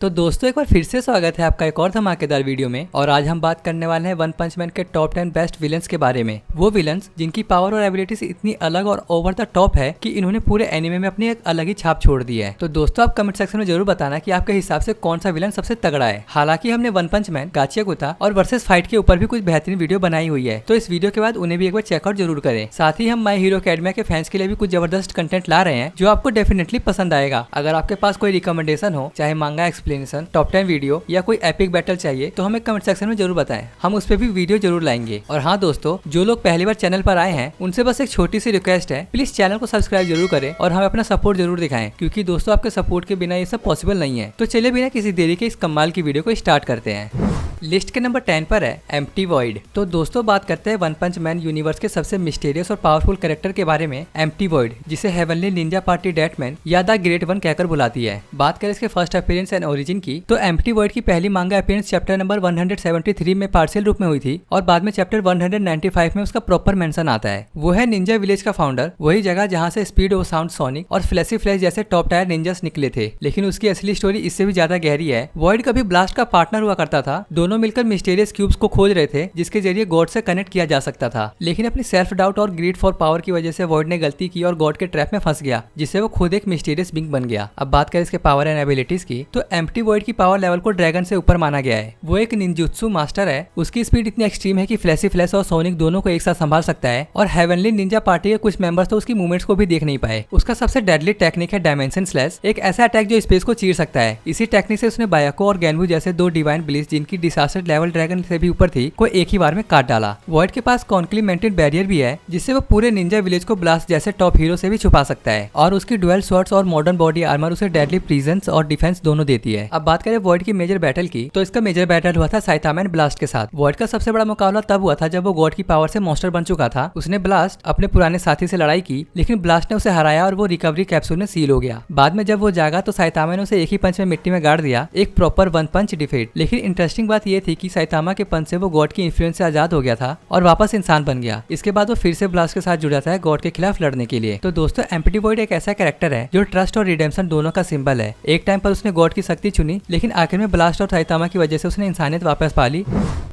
तो दोस्तों एक बार फिर से स्वागत है आपका एक और धमाकेदार वीडियो में। और आज हम बात करने वाले हैं वन पंच मैन के टॉप 10 बेस्ट विलन्स के बारे में। वो विलन्स जिनकी पावर और एबिलिटीज इतनी अलग और ओवर द टॉप है कि इन्होंने पूरे एनिमे में अपनी एक अलग ही छाप छोड़ दी है। तो दोस्तों आप कमेंट सेक्शन में जरूर बताना कि आपके हिसाब से कौन सा विलन सबसे तगड़ा है। हालांकि हमने वन पंच मैन, गाचिया-गुता और वर्सेस फाइट के ऊपर भी कुछ बेहतरीन वीडियो बनाई हुई है, तो इस वीडियो के बाद उन्हें भी एक बार चेकआउट जरूर करें। साथ ही हम माय हीरो अकेडमिया के फैंस के लिए भी कुछ जबरदस्त कंटेंट ला रहे हैं जो आपको डेफिनेटली पसंद आएगा। अगर आपके पास कोई रिकमेंडेशन हो, चाहे मांगा एक्सप्लेनेशन, टॉप 10 वीडियो या कोई एपिक बैटल चाहिए, तो हमें कमेंट सेक्शन में जरूर बताएं, हम उस पर भी वीडियो जरूर लाएंगे। और हाँ दोस्तों, जो लोग पहली बार चैनल पर आए हैं उनसे बस एक छोटी सी रिक्वेस्ट है, प्लीज चैनल को सब्सक्राइब जरूर करें और हमें अपना सपोर्ट जरूर दिखाएं, क्योंकि दोस्तों आपके सपोर्ट के बिना ये सब पॉसिबल नहीं है। तो चलिए बिना किसी देरी के इस कमाल की वीडियो को स्टार्ट करते हैं। लिस्ट के नंबर 10 पर है एम्प्टी वॉइड। तो दोस्तों बात करते हैं वन पंच मैन यूनिवर्स के सबसे मिस्टीरियस और पावरफुल कैरेक्टर के बारे में, एम्प्टी वॉइड, जिसे हेवनली निंजा पार्टी डेटमैन या द ग्रेट वन कहकर बुलाती है। बात करें इसके फर्स्ट अपीयरेंस एंड ओरिजिन की, तो एम्प्टी वॉइड की पहली मांगा अपीयरेंस चैप्टर नंबर 173 में पार्शियल रूप में हुई थी और बाद में चैप्टर 195 में उसका प्रॉपर मेंशन आता है। वो है निंजा विलेज का फाउंडर, वही जगह जहाँ से स्पीड ऑफ साउंड, सोनिक और फ्लैशी फ्लैश जैसे टॉप टायर निंजास निकले थे। लेकिन उसकी असली स्टोरी इससे भी ज्यादा गहरी है। वॉइड कभी ब्लास्ट का पार्टनर हुआ करता था, दोनों मिलकर मिस्टीरियस क्यूब्स को खोज रहे थे जिसके जरिए गॉड से कनेक्ट किया जा सकता था। लेकिन अपनी सेल्फ डाउट और ग्रीड फॉर पावर की वजह से वॉइड ने गलती की और गॉड के ट्रैप में फंस गया, जिससे वो खुद एक मिस्टीरियस बीइंग बन गया। अब बात करें इसके पावर एंड एबिलिटीज की, तो एम्प्टी वॉइड की पावर लेवल को ड्रैगन से ऊपर माना गया है। वो एक निंजुत्सु मास्टर है। उसकी स्पीड इतनी एक्सट्रीम है कि फ्लैशी फ्लैश और सोनिक दोनों को एक साथ संभाल सकता है और हेवनली निंजा पार्टी के कुछ मेंबर्स तो उसकी मूवमेंट्स को भी देख नहीं पाए। उसका सबसे डेडली टेक्निक है डायमेंशन स्लैश, एक ऐसा अटैक जो स्पेस को चीर सकता है। इसी टेक्निक से उसने बायाको और गैनवू जैसे दो डिवाइन ब्लिस, जिनकी डिसास्टर लेवल ड्रैगन से भी ऊपर थी, को एक ही बार में काट डाला। वॉइड के पास कॉन्क्लीमेंटेड बैरियर भी है, जिससे वो पूरे निंजा विलेज को ब्लास्ट जैसे टॉप हीरो से भी छुपा सकता है। और उसकी डुअल स्वॉर्ड्स और मॉडर्न बॉडी आर्मर उसे डेडली प्रेजेंस और डिफेंस दोनों देती है। अब बात करें वॉइड की मेजर बैटल की, तो इसका मेजर बैटल हुआ था साइतामा एंड ब्लास्ट के साथ। वॉइड का सबसे बड़ा मुकाबला तब हुआ था जब वो गॉड की पावर से मॉन्स्टर बन चुका था। उसने ब्लास्ट अपने पुराने साथी से लड़ाई की, लेकिन ब्लास्ट ने उसे हराया और वो रिकवरी कैप्सूल में सील हो गया। बाद में जब वो जागा तो साइतामा ने उसे एक ही पंच में मिट्टी में गाड़ दिया, एक प्रॉपर वन पंच डिफीट। लेकिन इंटरेस्टिंग बात ये थी कि साइतामा के पंच से वो गॉड की इन्फ्लुएंस से आजाद हो गया था और वापस इंसान बन गया। इसके बाद वो फिर से ब्लास्ट के साथ जुड़ जाता है गॉड के खिलाफ लड़ने के लिए। तो दोस्तों एम्प्टी वॉइड एक ऐसा कैरेक्टर है जो ट्रस्ट और रिडेम्पशन दोनों का सिंबल है। एक टाइम पर उसने गॉड की शक्ति चुनी, लेकिन आखिर में ब्लास्ट और साइतामा की वजह से उसने इंसानियत वापस पा ली।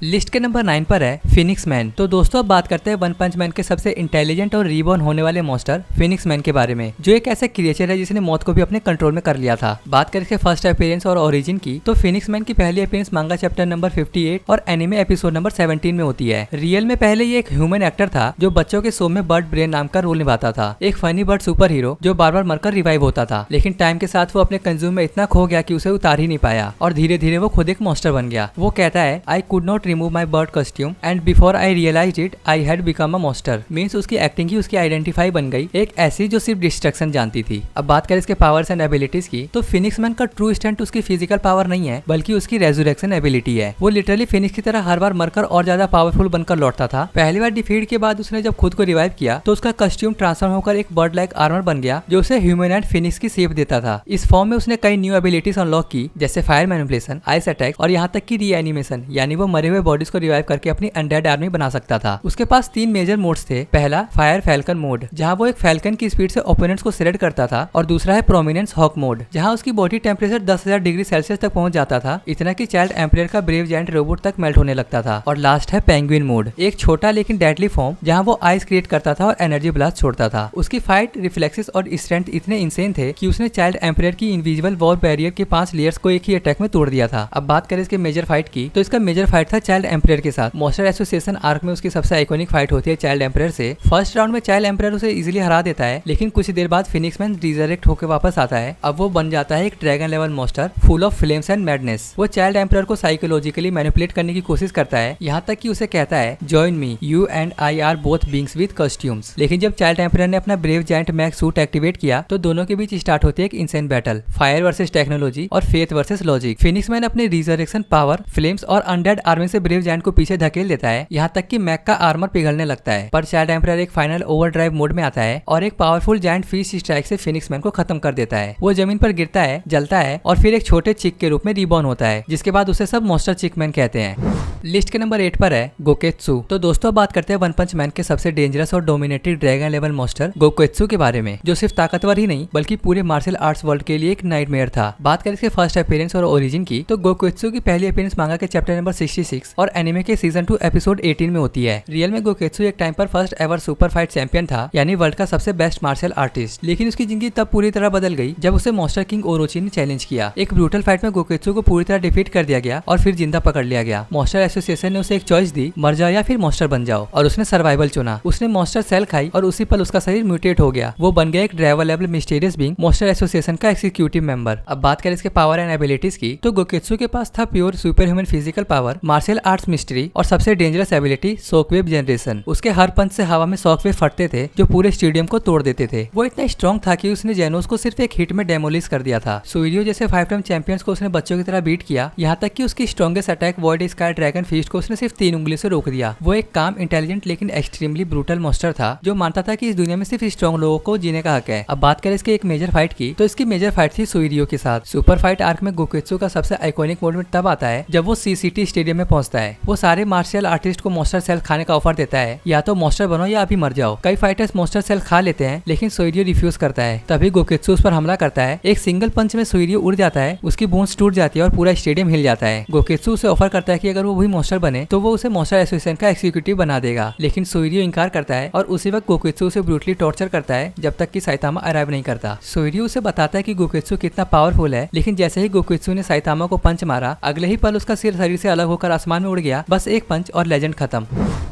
लिस्ट के नंबर 9 पर है फिनिक्स मैन। तो दोस्तों अब बात करते हैं वन पंच मैन के सबसे इंटेलिजेंट और रीबॉर्न होने वाले मॉन्स्टर फिनिक्स मैन के बारे में, जो एक ऐसा क्रिएचर है जिसने मौत को भी अपने कंट्रोल में कर लिया था। बात करें इसके फर्स्ट अपीयरेंस और ओरिजिन की, तो फिनिक्स मैन की पहली अपीयरेंस मांगा चैप्टर नंबर 58 और एनिमे एपिसोड नंबर 17 में होती है। रियल में पहले ये एक ह्यूमन एक्टर था जो बच्चों के शो में बर्ड ब्रेन नाम का रोल निभाता था, एक फनी बर्ड सुपर हीरो जो बार बार मरकर रिवाइव होता था। लेकिन टाइम के साथ वो अपने कंज्यूम में इतना खो गया कि उसे उतार ही नहीं पाया और धीरे धीरे वो खुद एक मॉन्स्टर बन गया। वो कहता है, I could not remove my bird costume and before I realised it I had become a monster. Means उसकी एक्टिंग ही उसकी आइडेंटिफाई बन गई, एक ऐसी जो सिर्फ डिस्ट्रक्शन जानती थी। अब बात करें इसके पावर्स एंड एबिलिटीज की, तो फिनिक्स मैन का ट्रू स्ट्रेंथ उसकी फिजिकल पावर नहीं है, बल्कि उसकी रेजुरेक्शन एबिलिटी है। वो लिटरली फिनिक्स की तरह हर बार मरकर और ज्यादा पावरफुल बनकर लौटता था। पहली बार डिफीट के बाद उसने जब खुद को रिवाइव किया तो उसका कॉस्ट्यूम ट्रांसफॉर्म होकर एक बर्ड लाइक आर्मर बन गया, जो उसे ह्यूमनॉइड फिनिक्स की शेप देता था। इस फॉर्म में उसने कई न्यू एबिलिटीज अनलॉक की, जैसे फायर मैनिपुलेशन, आइस अटैक और यहाँ तक की रीएनिमेशन, यानी वो मरे हुए बॉडीज को रिवाइव करके अपनी अनडेड आर्मी बना सकता था। उसके पास 3 मेजर मोड्स थे। पहला फायर फैल्कन मोड, जहाँ वो एक फैल्कन की स्पीड से ओपोनेंट्स को सिलेक्ट करता था, और दूसरा है प्रोमिनेंस हॉक मोड, जहाँ उसकी बॉडी टेम्परेचर 10,000 डिग्री सेल्सियस तक पहुंच जाता था, इतना कि चाइल्ड एम्परर का ब्रेव जायंट रोबोट तक मेल्ट होने लगता था। और लास्ट है पेंगुइन मोड, एक छोटा लेकिन डेडली फॉर्म, जहाँ वो आइस क्रिएट करता था और एनर्जी ब्लास्ट छोड़ता था। उसकी फाइट रिफ्लेक्सेस और स्ट्रेंथ इतने इंसेन थे कि उसने चाइल्ड एम्परर की इनविजिबल वॉर बैरियर के 5 लेयर्स को एक ही अटैक में तोड़ दिया था। अब बात करें इसके मेजर फाइट की, तो इसका मेजर फाइट था चाइल्ड एम्परर के साथ। मॉन्स्टर एसोसिएशन आर्क में उसकी सबसे आइकॉनिक फाइट होती है चाइल्ड एम्परर से। फर्स्ट राउंड में चाइल्ड एम्परर उसे इजीली हरा देता है, लेकिन कुछ देर बाद फिनिक्स मैन रिजरेक्ट होकर वापस आता है। अब वो बन जाता है एक dragon level monster full of flames and madness. वो चाइल्ड एम्परर को साइकोलॉजिकली मैनिपुलेट करने की कोशिश करता है, यहाँ तक कि उसे कहता है, join me, you and I are both beings with costumes. लेकिन जब चाइल्ड एम्परर ने अपना brave giant max suit activate किया तो दोनों के बीच स्टार्ट होती है एक insane battle, fire versus technology और faith versus logic. Phoenix man अपने रिजरेक्शन पावर, फ्लेम्स और अनडेड आर्मी से ब्रेव जायंट को पीछे धकेल देता है, यहाँ तक कि मैक का आर्मर पिघलने लगता है। पर चाइल्ड एम्परर एक फाइनल ओवरड्राइव मोड में आता है और एक पावरफुल जायंट फिश स्ट्राइक से फिनिक्स मैन को खत्म कर देता है। वो जमीन पर गिरता है, जलता है और फिर एक छोटे चिक के रूप में रिबॉर्न होता है, जिसके बाद उसे सब मॉन्स्टर चिकमैन कहते हैं। लिस्ट के नंबर 8 पर है गोकेत्सु। तो दोस्तों बात करते हैं वन पंच मैन के सबसे डेंजरस और डोमिनेटिंग ड्रैगन लेवल मॉन्स्टर गोकेत्सु के बारे में, जो सिर्फ ताकतवर ही नहीं बल्कि पूरे मार्शल आर्ट्स वर्ल्ड के लिए एक नाइटमेयर था। बात करें इसके फर्स्ट अपीयरेंस और ओरिजिन की, तो गोकेत्सु की पहली अपीयरेंस मांगा के चैप्टर नंबर 66 और एनिमे के सीजन 2 एपिसोड 18 में होती है। रियल में गोकेत्सु एक टाइम पर first ever super fight champion था, यानी वर्ल्ड का सबसे बेस्ट मार्शल आर्टिस्ट। लेकिन उसकी जिंदगी तब पूरी तरह बदल गई जब उसे मॉन्स्टर किंग ओरोची ने चैलेंज किया। एक ब्रूटल फाइट में गोकेत्सु को पूरी तरह डिफीट कर दिया गया और फिर जिंदा पकड़ लिया गया। मॉन्स्टर एसोसिएशन ने उसे एक चॉइस दी, मर जाओ या फिर मॉन्स्टर बन जाओ, और उसने सर्वाइवल चुना। उसने मॉन्स्टर सेल खाई और उसी पल उसका शरीर म्यूटेट हो गया। वो बन गया एक driver level mysterious being, monster association का एग्जीक्यूटिव मेंबर। अब बात करें इसके पावर एंड एबिलिटीज की, तो गोकेत्सु के पास था pure super human physical power, martial arts mystery और सबसे डेंजरस एबिलिटी शॉकवेव जनरेशन। उसके हर पंच से हवा में शॉकवेव फटते थे जो पूरे स्टेडियम को तोड़ देते थे। वो इतना स्ट्रॉन्ग था कि उसने जेनोस को सिर्फ एक हिट में डेमोलिश कर दिया था। सुइरियो जैसे 5 टाइम चैंपियंस को उसने बच्चों की तरह बीट किया, यहाँ तक कि उसकी strongest attack void sky dragon feast को उसने सिर्फ 3 उंगली से रोक दिया। वो एक काम, इंटेलिजेंट लेकिन एक्सट्रीमली ब्रूटल मॉन्स्टर था जो मानता था कि इस दुनिया में सिर्फ स्ट्रॉन्ग लोगों को जीने का हक है। अब बात करें इसके एक मेजर फाइट की, तो इसकी मेजर फाइट थी सुइरियो के साथ। सुपर फाइट आर्क में गोकेत्सु का सबसे आइकॉनिक मोमेंट तब आता है जब वो सीसीटी स्टेडियम में पहुंचता है। वो सारे मार्शल आर्टिस्ट को मॉन्स्टर सेल खाने का ऑफर देता है, या तो मॉन्स्टर बनो या अभी मर जाओ। कई फाइटर्स मॉन्स्टर सेल खा लेते हैं लेकिन सुइरियो रिफ्यूज करता है। तभी गोकेत्सु उस पर हमला करता है। एक सिंगल पंच में सुइरियो उड़ जाता है, उसकी बोन्स टूट जाती है और पूरा स्टेडियम हिल जाता है। गोकेत्सु उसे ऑफर करता है कि अगर वो वही मॉन्स्टर बने तो वो उसे मॉन्स्टर एसोसिएशन का एग्जीक्यूटिव बना देगा, लेकिन सुइरियो इंकार करता है और उसी वक्त गोकेत्सु उसे ब्रूटली टॉर्चर करता है जब तक कि साइतामा अराइव नहीं करता। सुइरियो उसे बताता है कि गोकेत्सु कितना पावरफुल है, लेकिन जैसे ही गोकेत्सु ने साइतामा को पंच मारा, अगले ही पल उसका सिर शरीर से अलग होकर आसमान में उड़ गया। बस एक पंच और लेजेंड खत्म।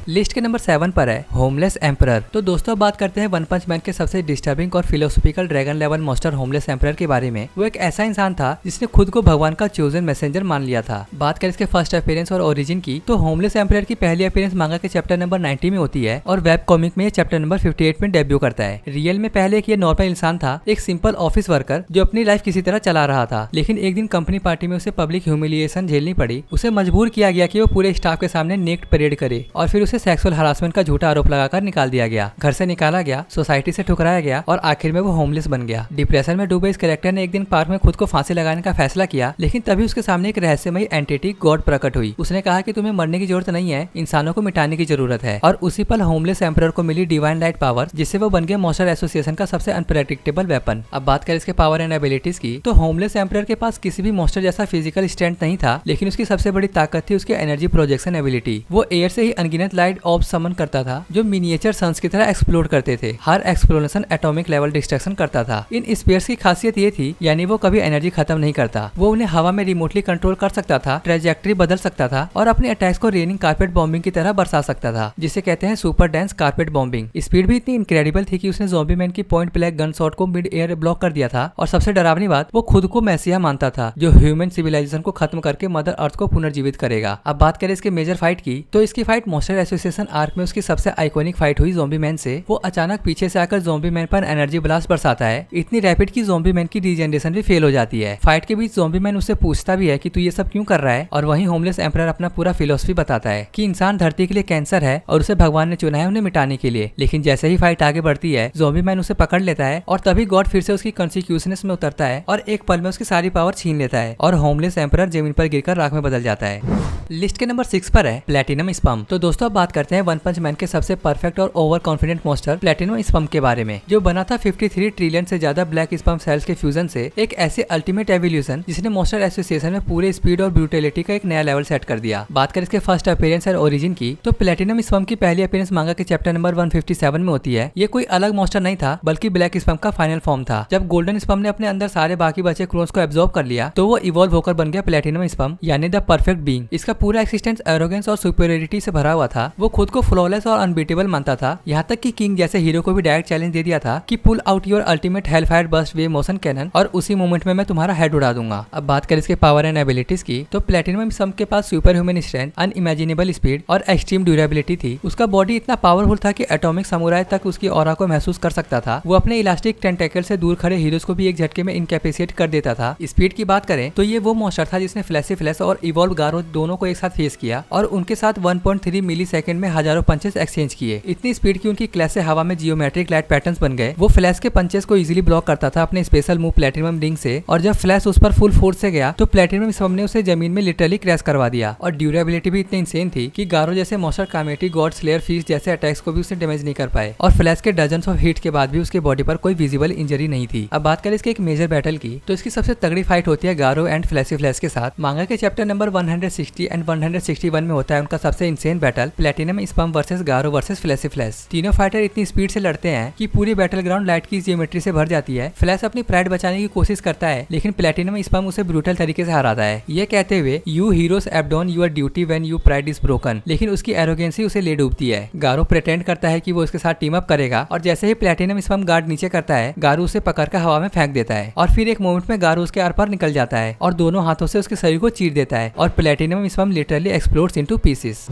लिस्ट के नंबर 7 पर है होमलेस एम्परर। तो दोस्तों बात करते हैं वन पंच मैन के सबसे डिस्टर्बिंग और philosophical dragon level monster homeless emperor के बारे में। वो एक ऐसा इंसान था जिसने खुद को भगवान का चोजन मैसेंजर मान लिया था। बात करें इसके फर्स्ट अपीयरेंस और ओरिजिन की, तो होमलेस एम्परर की पहली अपीयरेंस मांगा के चैप्टर नंबर 90 में होती है और वेब कॉमिक में ये चैप्टर नंबर 58 में डेब्यू करता है। रियल में पहले एक ये नॉर्मल इंसान था, एक सिंपल ऑफिस वर्कर जो अपनी लाइफ किसी तरह चला रहा था। लेकिन एक दिन कंपनी पार्टी में उसे पब्लिक ह्यूमिलिएशन झेलनी पड़ी। उसे मजबूर किया गया कि वो पूरे स्टाफ के सामने नेक्ड परेड करे और फिर उसे सेक्सुअल हरासमेंट का झूठा आरोप लगाकर निकाल दिया गया। घर से निकाला गया, सोसाइटी से ठुकराया गया और आखिर में वो होमलेस बन गया। डिप्रेशन में डूबे इस कैरेक्टर ने एक दिन पार्क में खुद को फांसी लगाने का फैसला किया, लेकिन तभी उसके सामने एक रहस्यमयी एंटिटी गॉड प्रकट हुई। उसने कहा कि तुम्हें मरने की जरूरत नहीं है, इंसानों को मिटाने की जरूरत है। और उसी पल होमलेस एम्परर को मिली डिवाइन लाइट पावर, जिससे वो बन गया मॉन्स्टर एसोसिएशन का सबसे अनप्रेडिक्टेबल वेपन। अब बात करें इसके पावर एंड एबिलिटीज की, तो होमलेस एम्परर के पास किसी भी मॉन्स्टर जैसा फिजिकल स्ट्रेंथ नहीं था, लेकिन उसकी सबसे बड़ी ताकत थी उसकी एनर्जी प्रोजेक्शन एबिलिटी। वो एयर से ही अनगिनत लाइट ऑर्ब समन करता था जो मिनिएचर सन्स की तरह एक्सप्लोड करते थे। हर एक्सप्लोरेशन एटॉमिक लेवल डिस्ट्रक्शन करता था। इन स्पेयर्स की खासियत ये थी, यानी वो कभी एनर्जी खत्म नहीं करता। वो उन्हें हवा में रिमोटली कंट्रोल कर सकता था, ट्रेजेक्टरी बदल सकता था और अपने अटैक्स को रेनिंग कारपेट बॉम्बिंग की तरह बरसा सकता था, जिसे कहते हैं super dense carpet bombing. Speed भी इतनी इनक्रेडिबल थी कि उसने ज़ॉम्बी मैन की पॉइंट ब्लैंक गन शॉट को मिड एयर ब्लॉक कर दिया था। और सबसे डरावनी बात, वो खुद को मैसिया मानता था जो ह्यूमन सिविलाइजेशन को खत्म करके मदर अर्थ को पुनर्जीवित करेगा। अब बात करें इसके मेजर फाइट की, तो इसकी फाइट मॉन्स्टर एसोसिएशन आर्क में उसकी सबसे आइकॉनिक फाइट हुई ज़ॉम्बी मैन से। वो अचानक पीछे से आकर ज़ॉम्बी मैन पर एनर्जी ब्लास्ट बरसाता है, इतनी रैपिड कि ज़ॉम्बी मैन की रीजनरेशन भी फेल हो जाती है। फाइट के बीच ज़ॉम्बी मैन उससे पूछता भी है कि तू ये सब क्यों कर रहा है, और वहीं होमलेस एम्परर अपना पूरा फिलोसफी बताता है कि इंसान धरती के लिए कैंसर है और उसे भगवान ने चुना है उन्हें मिटाने के लिए। लेकिन जैसे ही फाइट आगे बढ़ती है, ज़ॉम्बी मैन उसे पकड़ लेता है और तभी गॉड फिर से उसकी कॉन्सिक्यूशनेस में उतरता है और एक पल में उसकी सारी पावर छीन लेता है और होमलेस एम्परर जमीन पर गिरकर राख में बदल जाता है। लिस्ट के नंबर 6 पर है प्लैटिनम स्पम। तो दोस्तों अब बात करते हैं वन पंच मैन के सबसे परफेक्ट और over confident monster platinum sperm के बारे में, जो बना था 53 ट्रिलियन से ज्यादा ब्लैक स्पम सेल्स के फ्यूजन से। एक ऐसे अल्टीमेट एवोल्यूशन जिसने मॉन्स्टर एसोसिएशन में पूरे स्पीड और ब्रूटलिटी का एक नया लेवल सेट कर दिया। बात करें इसके फर्स्ट अपीयरेंस और ओरिजिन की, तो प्लैटिनम स्पम की पहली अपीयरेंस मांगा के चैप्टर नंबर 157 में होती है। ये कोई अलग मॉन्स्टर नहीं था, बल्कि ब्लैक स्पम का फाइनल फॉर्म था। जब गोल्डन स्पम ने अपने अंदर सारे बाकी बचे क्लोन्स को एब्जॉर्ब कर लिया, तो वो इवॉल्व होकर बन गया प्लैटिनम स्पम, यानी द परफेक्ट बीइंग। इसका पूरा एक्सिस्टेंस एरोगेंस और सुपीरियरिटी से भरा हुआ था। वो खुद को फ्लॉलेस और अनबीटेबल मानता था, यहाँ तक कि किंग जैसे हीरो को भी डायरेक्ट चैलेंज दे दिया था कि pull out your ultimate hellfire burst wave motion cannon और उसी मोमेंट में मैं तुम्हारा हेड उड़ा दूंगा। अब बात करें इसके पावर एंड एबिलिटीज की, तो प्लैटिनम स्पम के पास super human strength, unimaginable speed और एक्सट्रीम ड्यूरेबिलिटी थी। उसका बॉडी इतना पावरफुल था कि एटॉमिक समुराय तक उसकी ऑरा को महसूस कर सकता था। वो अपने इलास्टिक टेंटेकल से दूर खड़े हीरोज को भी एक झटके में इनकैपेसिएट कर देता था। स्पीड की बात करें तो ये वो मॉन्स्टर था जिसने फ्लैशी फ्लैश और इवॉल्व गारो दोनों को को एक साथ फेस किया और उनके साथ 1.3 मिली सेकंड में हजारों पंचेस एक्सचेंज किए। इतनी स्पीड की उनकी क्लैश से हवा में जियोमेट्रिक लाइट पैटर्न्स बन गए। वो फ्लैश के पंचेस को इजीली ब्लॉक करता था अपने स्पेशल मूव प्लेटिनम रिंग से, और जब फ्लैश उस पर फुल फोर्स से गया तो प्लेटिनम स्पम ने उसे जमीन में लिटरली क्रैश करवा दिया। और ड्यूरेबिलिटी भी इतनी इंसेन थी कि गारो जैसे monster committee, God slayer, fees जैसे अटैक्स को भी उसे डैमेज नहीं कर पाए। और फ्लैश के डजन्स ऑफ हिट के बाद भी उसके बॉडी पर कोई विजिबल इंजरी नहीं थी। अब बात करें इसके एक मेजर बैटल की, तो इसकी सबसे तगड़ी फाइट होती है गारो एंड फ्लैशी फ्लैश के साथ। मांगा के चैप्टर नंबर 160 एंड 161 में होता है उनका सबसे insane battle, platinum sperm versus Garou versus flashy flash. तीनों फाइटर इतनी स्पीड से लड़ते हैं कि पूरी बैटल ग्राउंड लाइट की जियोमेट्री से भर जाती है। फ्लैश अपनी प्राइड बचाने की कोशिश करता है, लेकिन प्लेटिनम स्पम उसे ब्रूटल तरीके से हराता है, ये कहते हुए you heroes abandon your duty when you pride is broken. लेकिन उसकी एरोगेंसी उसे ले डूबती है। गारो प्रिटेंड करता है कि वो उसके साथ टीम अप करेगा, और जैसे ही प्लेटिनम स्पम गार्ड नीचे करता है, गारो उसे पकड़कर हवा में फेंक देता है। और फिर एक मोमेंट में गारो उसके आर पार निकल जाता है और दोनों हाथों से उसके शरीर को चीर देता है, और platinum sperm literally explodes into pieces.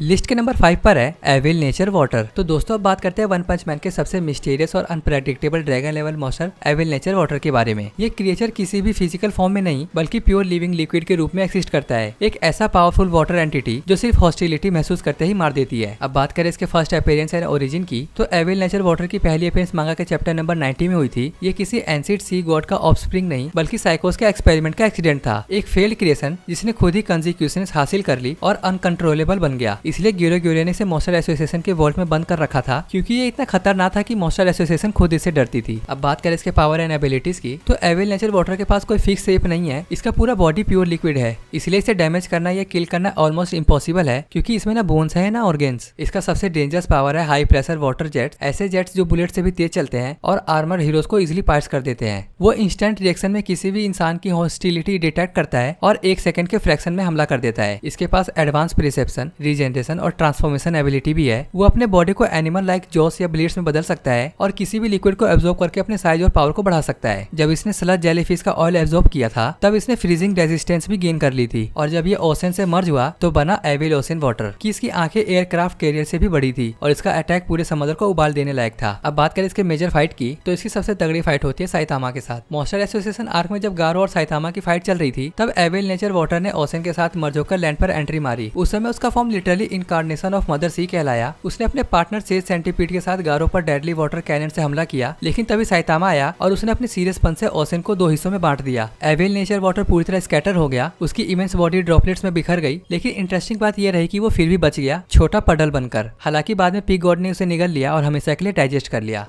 List के नंबर 5 पर है एविल नेचर वाटर। तो दोस्तों अब बात करते हैं वन पंच मैन के सबसे मिस्टीरियस और unpredictable dragon level monster evil nature water के बारे में। ये क्रिएचर किसी भी फिजिकल फॉर्म में नहीं बल्कि प्योर लिविंग लिक्विड के रूप में एक्सिस्ट करता है। एक ऐसा पावरफुल वाटर एंटिटी जो सिर्फ हॉस्टिलिटी महसूस करते ही मार देती है। अब बात करें इसके फर्स्ट अपीयरेंस एंड ओरिजिन की, तो एविल नेचर वाटर की पहली अपीयरेंस मांगा के चैप्टर नंबर 90 में हुई थी। ये किसी एंसिड सी गॉड का ऑफस्प्रिंग नहीं बल्कि साइकोस के एक्सपेरिमेंट का एक्सीडेंट था। एक फेल्ड क्रिएशन जिसने खुद ही कंसिक्वेंसेस हासिल कर ली और अनकंट्रोलेबल बन गया। इसलिए ग्योरे ने इसे मॉन्स्टर एसोसिएशन के वॉल्ट में बंद कर रखा था, क्योंकि ये इतना खतरनाक था कि मॉन्स्टर एसोसिएशन खुद इससे डरती थी। अब बात करें इसके पावर एंड एबिलिटीज की, तो एविल नेचर वाटर के पास कोई फिक्स शेप नहीं है। इसका पूरा बॉडी प्योर लिक्विड है, इसलिए इसे डैमेज करना या किल करना ऑलमोस्ट इम्पॉसिबल है, क्योंकि इसमें ना बोन्स है ना ऑर्गेन्स। इसका सबसे डेंजरस पावर है हाई प्रेशर वाटर जेट्स। ऐसे जेट्स जो बुलेट से भी तेज चलते हैं और आर्मर हीरोज को इजिली पार्ट्स कर देते हैं। वो इंस्टेंट रिएक्शन में किसी भी इंसान की हॉस्टिलिटी डिटेक्ट करता है और 1 सेकंड के फ्रैक्शन में हमला कर देता है। इसके पास एडवांस परसेप्शन, रीजनरेशन और ट्रांसफॉर्मेशन एबिलिटी भी है। वो अपने बॉडी को एनिमल लाइक जॉस या ब्लेड्स में बदल सकता है और किसी भी लिक्विड को एब्जॉर्ब करके अपने साइज और पावर को बढ़ा सकता है। जब इसने स्लज जेलीफिश का ऑयल एब्जॉर्ब किया था तब इसने फ्रीजिंग रेजिस्टेंस भी गेन कर ली थी, और जब ये ओशन से मर्ज हुआ तो बना एविल ओशन वाटर। कि इसकी आंखें एयरक्राफ्ट कैरियर से भी बड़ी थी और इसका अटैक पूरे समुद्र को उबाल देने लायक था। अब बात करें इसके मेजर फाइट की, तो इसकी सबसे तगड़ी फाइट होती है साइतामा के साथ। मॉन्स्टर एसोसिएशन आर्क में जब गारो और साइतामा की फाइट चल रही थी तब एविल नेचर वाटर ने ओशन के साथ मर्ज होकर लैंड पर एंट्री मारी। उस समय उसका form literally incarnation of mother sea कहलाया। उसने अपने पार्टनर सेज सेंटीपीड के साथ गारो पर डेडली वाटर कैनन से हमला किया, लेकिन तभी साइतामा आया और उसने अपने सीरियस पन से ओशन को 2 हिस्सों में बांट दिया। एविल नेचर वाटर पूरी तरह स्कैटर हो गया, उसकी इमेंस बॉडी ड्रॉपलेट्स में बिखर गई, लेकिन इंटरेस्टिंग बात यह रही कि वो फिर भी बच गया, छोटा पडल बनकर। हालांकि बाद में पिग गॉड ने उसे निगल लिया और हमेशा के लिए डाइजेस्ट कर लिया।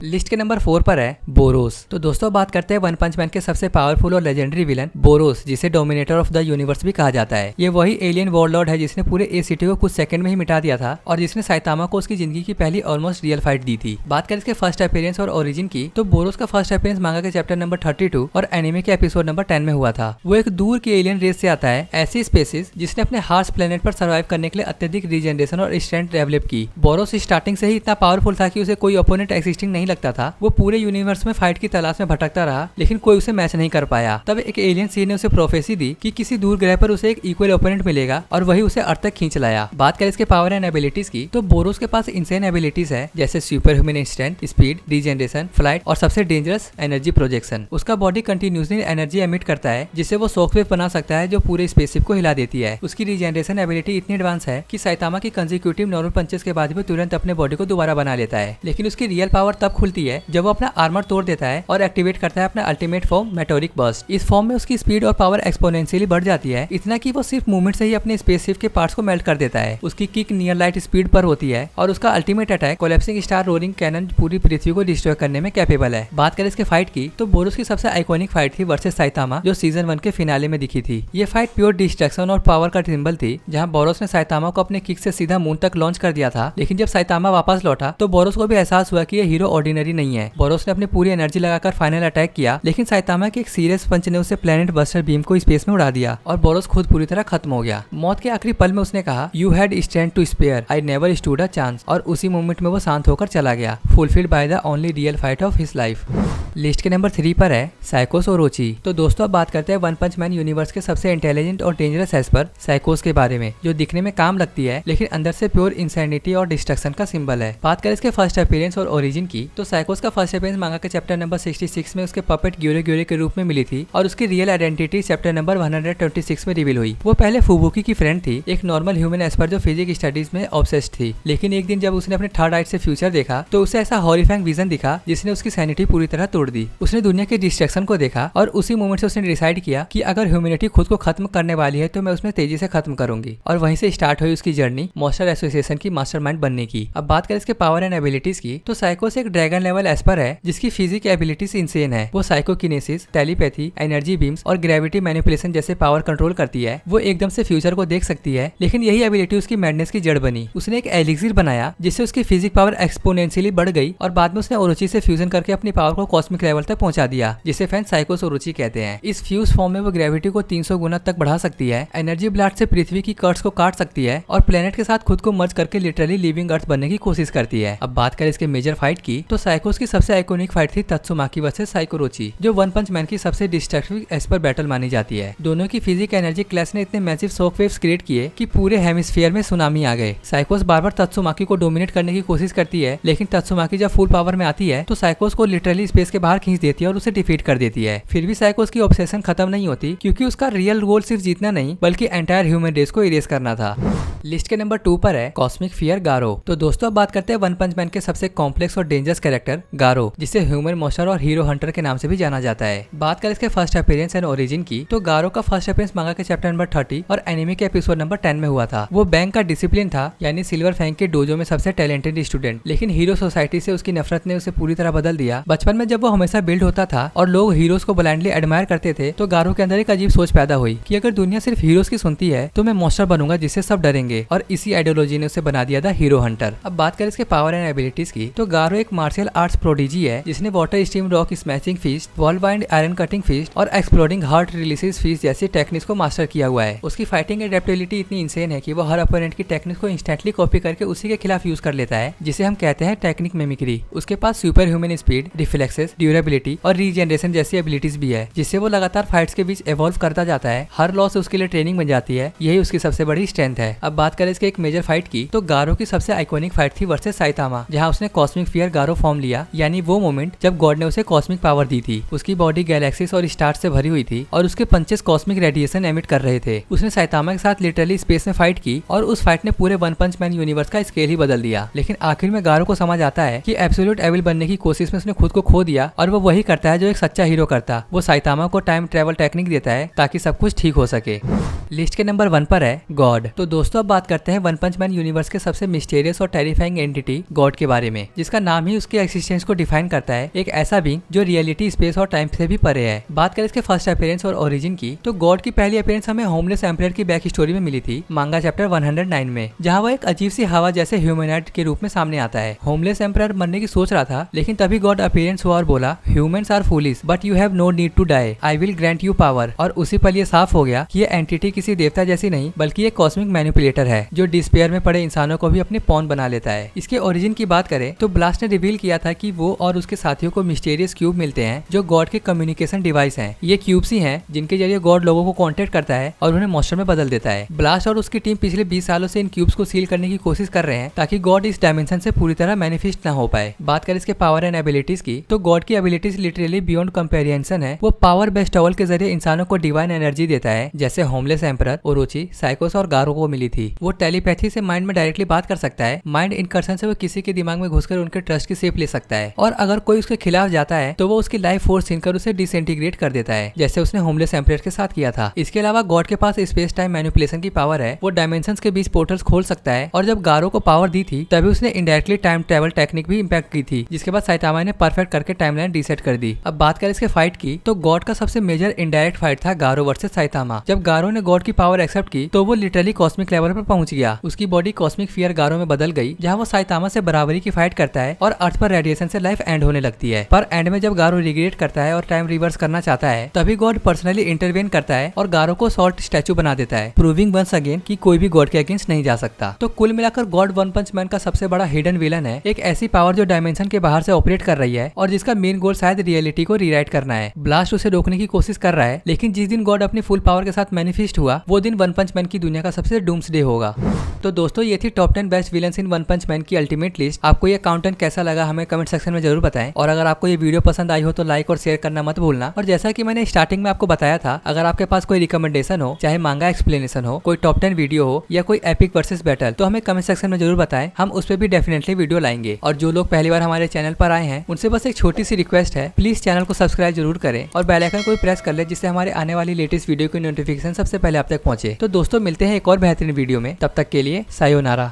लिस्ट के नंबर 4 पर है बोरोस। तो दोस्तों बात करते हैं वन पंच मैन के सबसे पावरफुल और लेजेंडरी विलन बोरोस, जिसे डोमिनेटर ऑफ द यूनिवर्स भी कहा जाता है। ये वही एलियन वॉरलॉर्ड है जिसने पूरे ए सिटी को कुछ सेकंड में ही मिटा दिया था और जिसने साइतामा को उसकी जिंदगी की पहली ऑलमोस्ट रियल फाइट दी थी। बात करें इसके फर्स्ट अपीयरेंस और ओरिजिन की, तो बोरोस का फर्स्ट अपीयरेंस मांगा के चैप्टर नंबर 32 और एनिमे के एपिसोड नंबर 10 में हुआ था। वो एक दूर की एलियन रेस से आता है, ऐसी स्पेसिस जिसने अपने हार्श प्लेनेट पर सर्वाइव करने के लिए अत्यधिक रीजनरेशन और स्ट्रेंथ डेवलप की। बोरोस स्टार्टिंग से ही इतना पावरफुल था कि उसे कोई ओपोनेंट एक्सिस्टिंग नहीं लगता था। वो पूरे यूनिवर्स में फाइट की तलाश में भटकता रहा, लेकिन कोई उसे मैच नहीं कर पाया। तब एक एलियन सी ने उसे प्रोफेसी दी कि किसी दूर ग्रह पर उसे एक इक्वल ओपोनेंट मिलेगा, और वही उसे अर्थ तक खींच लाया। बात करें इसके पावर एंड एबिलिटीज की, तो बोरोस के पास इंसेन एबिलिटीज है, जैसे super human strength, speed, regeneration, flight और सबसे डेंजरस एनर्जी प्रोजेक्शन। उसका बॉडी कंटिन्यूसली एनर्जी एमिट करता है, जिससे वो शॉकवेव बना सकता है जो पूरे स्पेसशिप को हिला देती है। उसकी रीजनरेशन एबिलिटी इतनी एडवांस है कि साइतामा की कंसेक्यूटिव नॉर्मल पंचेस के बाद भी तुरंत अपने बॉडी को दोबारा बना लेता है। लेकिन उसकी रियल पावर तब खुलती है जब वो अपना आर्मर तोड़ देता है और एक्टिवेट करता है अपना अल्टीमेट फॉर्म मेटोरिक बर्स्ट। इस फॉर्म में उसकी स्पीड और पावर एक्सपोनेंशियली बढ़ जाती है, इतना कि वो सिर्फ मूवमेंट से ही अपने स्पेसशिप के पार्ट्स को मेल्ट कर देता है। उसकी किक नियर लाइट स्पीड पर होती है और उसका ultimate attack collapsing star roaring cannon पूरी पृथ्वी को डिस्ट्रॉय करने में कैपेबल है। बात करें इसके फाइट की, तो बोरोस की सबसे आइकॉनिक फाइट थी वर्सेस साइतामा, जो सीजन 1 के फिनाले में दिखी थी। ये फाइट प्योर डिस्ट्रक्शन और पावर का सिंबल थी, जहां बोरोस ने साइतामा को अपने किक से सीधा मून तक लॉन्च कर दिया था। लेकिन जब साइतामा वापस लौटा तो बोरोस को भी एहसास हुआ कि ये हीरो ऑर्डिनरी नहीं है। बोरोस ने अपनी पूरी एनर्जी लगाकर फाइनल अटैक किया, लेकिन साइतामा के एक सीरियस पंच ने उसे प्लेनेट बस्टर बीम को स्पेस में उड़ा दिया और बोरोस खुद पूरी तरह खत्म हो गया। मौत के आखिरी पल में उसने कहा, you had strength to spare, I never stood a chance. और उसी मोमेंट में वो शांत होकर चला गया, fulfilled by the only real fight of his life. List के नंबर 3 पर है साइकोस ओरोची। तो दोस्तों अब बात करते हैं वन पंच मैन यूनिवर्स के सबसे इंटेलिजेंट और डेंजरस एस्पर साइकोस के बारे में, जो दिखने में काम लगती है लेकिन अंदर से प्योर इंसैनिटी और डिस्ट्रक्शन का सिंबल है। बात करें इसके फर्स्ट अपीयरेंस और ओरिजिन की, तो साइकोस का फर्स्ट अपीयरेंस मांगा के चैप्टर नंबर 66 में उसके पपेट ग्योरे ग्योरे के रूप में मिली थी और उसकी रियल आइडेंटिटी चैप्टर नंबर 126 में रिवील हुई। वो पहले फुबुकी की फ्रेंड थी, एक नॉर्मल ह्यूमन एस्पर जो फिजिक्स स्टडीज में ऑब्सेस्ड थी। लेकिन एक दिन जब उसने अपने थर्ड आइट से फ्यूचर देखा तो उसे ऐसा हॉरिफाइंग विजन दिखा जिसने उसकी सैनिटी पूरी तरह तोड़ दी। उसने दुनिया के डिस्ट्रक्शन को देखा और उसी मोमेंट से उसने डिसाइड किया कि अगर ह्यूमैनिटी खुद को खत्म करने वाली है तो मैं उसमें तेजी से खत्म करूंगी। और वहीं से स्टार्ट हुई उसकी जर्नी मॉन्स्टर एसोसिएशन की मास्टरमाइंड बनने की। अब बात करें इसके पावर एंड एबिलिटीज की, तो साइकोस एक ड्रैगन लेवल एस्पर है जिसकी फिजिक एबिलिटीज इंसेन है। वो साइकोकिनेसिस, टेलीपैथी, एनर्जी बीम्स और ग्रेविटी मैनिपुलेशन जैसे पावर कंट्रोल करती है। वो एकदम से फ्यूचर को देख सकती है, लेकिन यही एबिलिटी उसकी मैडनेस की जड़ बनी। उसने एक एलिक्सिर बनाया जिससे उसकी फिजिक पावर एक्सपोनेंशियली बढ़ गई और बाद में उसने ओरोची से फ्यूजन करके अपनी पावर को कॉस्मिक लेवल तक पहुंचा दिया, जिसे फैन साइकोस ओरोची कहते हैं। इस फ्यूज फॉर्म में वो ग्रेविटी को 300 गुना तक बढ़ा सकती है, एनर्जी ब्लास्ट से पृथ्वी की कर्ट्स को काट सकती है और प्लेनेट के साथ खुद को मर्ज करके लिटरली लिविंग अर्थ बनने की कोशिश करती है। अब बात करें इसके मेजर फाइट की, तो साइकोस की सबसे आइकॉनिक फाइट थी तत्सुमाकी वर्सेस साइकोरोची, जो वन पंच मैन की सबसे डिस्ट्रक्टिव एस्पर बैटल मानी जाती है। दोनों की फिजिक एनर्जी क्लैश ने इतने मैसिव शॉक वेव्स क्रिएट किए कि पूरे हेमिस्फीयर में सुनामी आ गए। साइकोस बार बार तत्सुमाकी को डोमिनेट करने की कोशिश करती है, लेकिन तत्सुमाकी जब फुल पावर में आती है तो साइकोस को लिटरली स्पेस के बाहर खींच देती है और उसे डिफीट कर देती है। फिर भी साइकोस की ऑब्सेशन खत्म नहीं होती, क्योंकि उसका रियल गोल सिर्फ जीतना नहीं बल्कि एंटायर ह्यूमन रेस को इरेज करना था। लिस्ट के नंबर 2 पर है कॉस्मिक फियर गारो। तो दोस्तों अब बात करते हैं वन पंच मैन के सबसे कॉम्प्लेक्स और डेंजरस कैरेक्टर गारो, जिसे ह्यूमन मॉन्स्टर और हीरो हंटर के नाम से भी जाना जाता है। बात करें इसके फर्स्ट अपीयरेंस एंड ओरिजिन की, तो गारो का फर्स्ट अपीयरेंस मांगा के चैप्टर नंबर 30 और एनिमे के एपिसोड नंबर 10 में हुआ था। वो बैंक का डिसिप्लिन था, यानी सिल्वर फैंग के डोजो में सबसे टैलेंटेड स्टूडेंट, लेकिन हीरो सोसाइटी से उसकी नफरत ने उसे पूरी तरह बदल दिया। बचपन में जब वो हमेशा बिल्ड होता था और लोग हीरोज को ब्लाइंडली एडमायर करते थे, तो गारो के अंदर एक अजीब सोच पैदा हुई कि अगर दुनिया सिर्फ हीरोज की सुनती है तो मैं मॉन्स्टर बनूंगा जिससे सब डरेंगे, और इसी आइडियोलॉजी ने उसे बना दिया था हीरो हंटर। अब बात करें इसके पावर एंड एबिलिटीज की, तो गारो एक मार्शल आर्ट्स प्रोडिजी है जिसने water steam rock smashing fist, whirlwind iron cutting fist और एक्सप्लोडिंग हार्ट रिलीसेस फिस्ट जैसी टेक्निक्स को मास्टर किया हुआ है। उसकी फाइटिंग एडेप्टेबिलिटी इतनी इंसेन है कि वो हर अपोनेंट की टेक्निक को इंस्टेंटली कॉपी करके उसी के खिलाफ यूज कर लेता है, जिसे हम कहते हैं टेक्निक मिमिक्री। उसके पास super human speed, reflexes, durability और रीजनरेशन जैसी एबिलिटीज भी है, जिससे वो लगातार फाइट्स के बीच एवॉल्व करता जाता है। हर लॉस उसके लिए ट्रेनिंग बन जाती है, यही उसकी सबसे बड़ी स्ट्रेंथ है। अब बात करें इसके एक मेजर फाइट की, तो गारो की सबसे आइकॉनिक फाइट थी वर्सेस साइतामा, जहां उसने कॉस्मिक फियर गारो फॉर्म लिया, यानी वो मोमेंट जब गॉड ने उसे कॉस्मिक पावर दी थी। उसकी बॉडी गैलेक्सीज और स्टार्स से भरी हुई थी और उसके पंचेस कॉस्मिक रेडिएशन एमिट कर रहे थे। उसने साइतामा के साथ लिटरली स्पेस में फाइट की और उस फाइट ने पूरे वन पंच मैन यूनिवर्स का स्केल ही बदल दिया। लेकिन आखिर में गारो को समझ आता है कि एब्सोल्यूट एविल बनने की कोशिश में उसने खुद को खो दिया, और वो वही करता है जो एक सच्चा हीरो करता। वो साइतामा को टाइम ट्रेवल टेक्निक देता है ताकि सब कुछ ठीक हो सके। लिस्ट के नंबर 1 पर है गॉड। तो दोस्तों अब बात करते हैं वन पंच मैन यूनिवर्स के सबसे मिस्टीरियस और टेरिफाइंग एंटिटी गॉड के बारे में, जिसका नाम ही उसके एक्सिस्टेंस को डिफाइन करता है। एक ऐसा बीइंग जो रियलिटी, स्पेस और टाइम से भी परे है। बात करें इसके फर्स्ट अपीयरेंस और ओरिजिन की, तो गॉड की पहली अपीयरेंस हमें होमलेस एम्परर की बैक स्टोरी में मिली थी, मांगा चैप्टर 109 में, जहाँ वो एक अजीब सी हवा जैसे ह्यूमनॉइड के रूप में सामने आता है। होमलेस एम्परर मरने की सोच रहा था, लेकिन तभी गॉड अपीयरेंस हुआ और बोला, humans are foolish but you have no need to die, I will grant you power. और उसी पल ये साफ हो गया कि ये एंटिटी किसी देवता जैसी नहीं बल्कि एक कॉस्मिक मैनिपुलेटर है, जो डिस्पेयर में पड़े इंसानों को भी अपने पॉन बना लेता है। इसके ओरिजिन की बात करें तो ब्लास्ट ने रिवील किया था कि वो और उसके साथियों को मिस्टीरियस क्यूब मिलते हैं जो गॉड के कम्युनिकेशन डिवाइस हैं। ये क्यूब्स ही हैं जिनके जरिए गॉड लोगों को कांटेक्ट करता है और उन्हें मॉन्स्टर में बदल देता है। ब्लास्ट और उसकी टीम पिछले 20 सालों से इन क्यूब्स को सील करने की कोशिश कर रहे हैं ताकि गॉड इस डायमेंशन से पूरी तरह मैनिफेस्ट न हो पाए। बात करें इसके पावर एंड एबिलिटीज की, तो गॉड की एबिलिटीज लिटरली बियॉन्ड कंपेरिजन है। वो पावर बेस्टॉवल के जरिए इंसानों को डिवाइन एनर्जी देता है, जैसे होमलेस एम्परर, ओरोची, साइकोस और गारो को मिली थी। वो टेलीपैथी से माइंड में डायरेक्टली बात कर सकता है। माइंड इनकर्शन से वो किसी के दिमाग में घुसकर उनके ट्रस्ट की शेप ले सकता है, और अगर कोई उसके खिलाफ जाता है तो वो उसकी लाइफ फोर्स छीनकर उसे डिसइंटीग्रेट कर देता है, जैसे उसने होमलेस एम्परर के साथ किया था। इसके अलावा गॉड के पास स्पेस टाइम मैनिपुलेशन की पावर है। वो डायमेंशंस के बीच पोर्टल्स खोल सकता है, और जब गारो को पावर दी थी तभी उसने इनडायरेक्टली टाइम ट्रेवल टेक्निक भी इम्पैक्ट की थी, जिसके बाद साइतामा ने परफेक्ट करके टाइमलाइन रीसेट कर दी। अब बात करें इसके फाइट की, तो गॉड का सबसे मेजर इनडायरेक्ट फाइट था गारो वर्सेस साइतामा। जब गारो ने गॉड गॉड की पावर एक्सेप्ट की तो वो लिटरली कॉस्मिक लेवल पर पहुंच गया। उसकी बॉडी कॉस्मिक फियर गारो में बदल गई, जहाँ वो साइतामा से बराबरी की फाइट करता है और अर्थ पर रेडिएशन से लाइफ एंड होने लगती है। पर एंड में जब गारो रिग्रेट करता है और टाइम रिवर्स करना चाहता है, तभी गॉड पर्सनली इंटरवेन करता है और गारो को सॉल्ट स्टैचू बना देता है, प्रूविंग वंस अगेन कि कोई भी गॉड के अगेंस्ट नहीं जा सकता। तो कुल मिलाकर गॉड वन पंच मैन का सबसे बड़ा हिडन विलन है, एक ऐसी पावर जो डायमेंशन के बाहर से ऑपरेट कर रही है और जिसका मेन गोल शायद रियलिटी को रीराइट करना है। ब्लास्ट उसे रोकने की कोशिश कर रहा है, लेकिन जिस दिन गॉड अपनी फुल पावर के साथ मैनिफेस्ट हुआ वो दिन वन पंच मैन की दुनिया का सबसे डूम्सडे होगा। तो दोस्तों ये थी top 10 best villains in One Punch Man की अल्टीमेट लिस्ट। आपको ये काउंटेंट कैसा लगा हमें कमेंट सेक्शन में जरूर बताएं, और अगर आपको ये वीडियो पसंद आई हो तो लाइक और शेयर करना मत भूलना। और जैसा कि मैंने स्टार्टिंग में आपको बताया था, अगर आपके पास कोई रिकमेंडेशन हो, चाहे मांगा एक्सप्लेनेशन हो, कोई टॉप 10 वीडियो हो या कोई एपिक वर्सेस बैटल, तो हमें कमेंट सेक्शन में जरूर बताएं, हम उस पर भी डेफिनेटली वीडियो लाएंगे। और जो लोग पहली बार हमारे चैनल पर आए हैं उनसे बस एक छोटी सी रिक्वेस्ट है, प्लीज चैनल को सब्सक्राइब जरूर करें और बेल आइकन को प्रेस कर ले, जिससे हमारे आने वाली लेटेस्ट वीडियो की नोटिफिकेशन सबसे पहले आप तक पहुंचे। तो दोस्तों मिलते हैं एक और बेहतरीन वीडियो में, तब तक के लिए सायोनारा।